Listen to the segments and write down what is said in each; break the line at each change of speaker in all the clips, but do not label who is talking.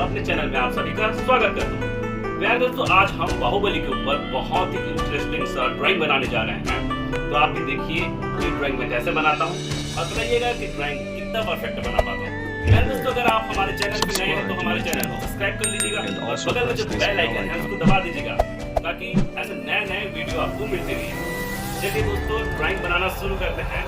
अपने चैनल में आप सभी का स्वागत करता हूँ। प्यारे दोस्तों, आज हम बाहुबली के ऊपर बहुत ही इंटरेस्टिंग सा ड्राइंग बनाने जा रहे हैं। तो आप भी देखिए कि ड्राइंग मैं कैसे बनाता हूँ और बताइएगा कि ड्राइंग कितना परफेक्ट बना पाता हूँ। प्यारे दोस्तों, अगर आप हमारे चैनल पर नए हैं तो हमारे चैनल को सब्सक्राइब कर लीजिएगा और बगल में जो बेल आइकन है उसको दबा दीजिएगा ताकि ऐसे नए नए वीडियो आपको मिलते रहिए। चलिए दोस्तों, ड्राइंग बनाना शुरू करते हैं।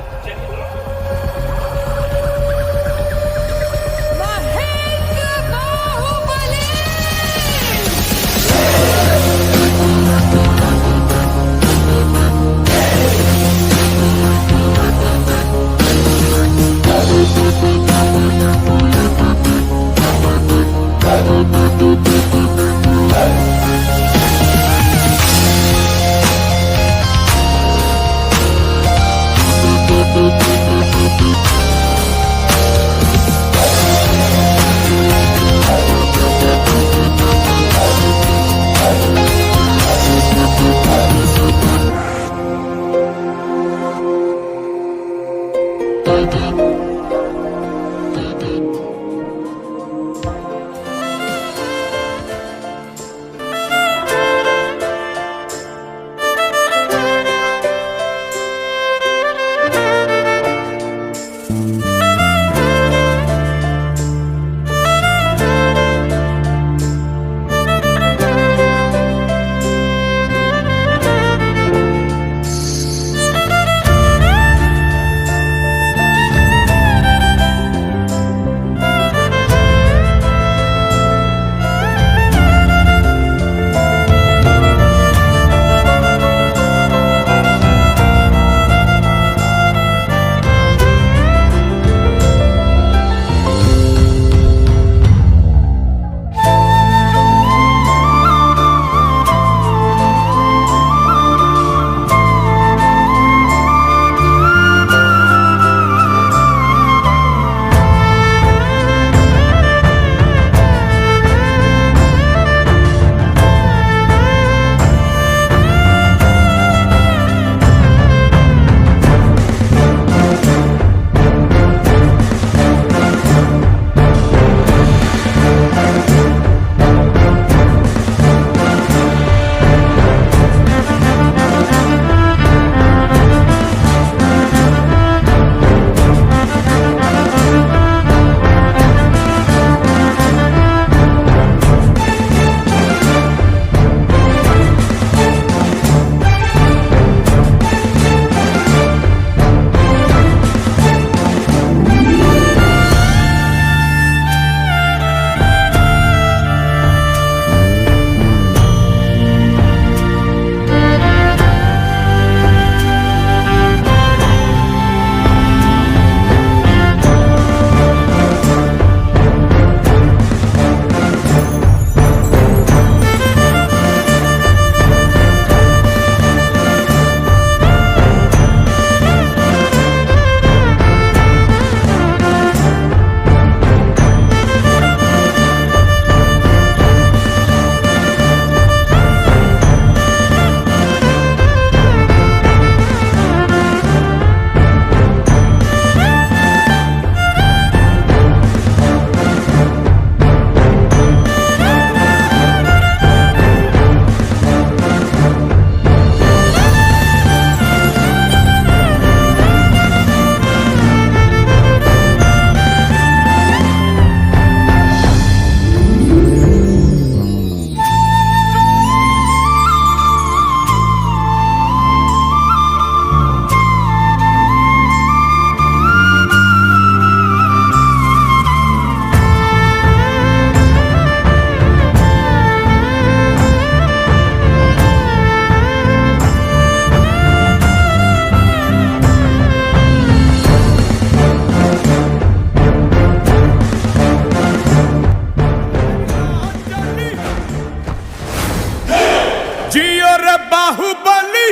बाहुबली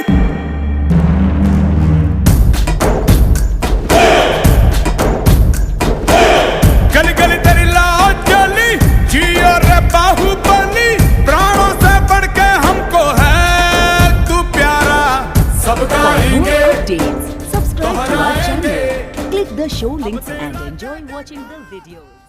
गली गली तेरी लाल जली जियो रे बाहुबली प्राणों से बढ़ के हमको है तू प्यारा सबका
Subscribe to our channel, click the show links and enjoy watching the videos.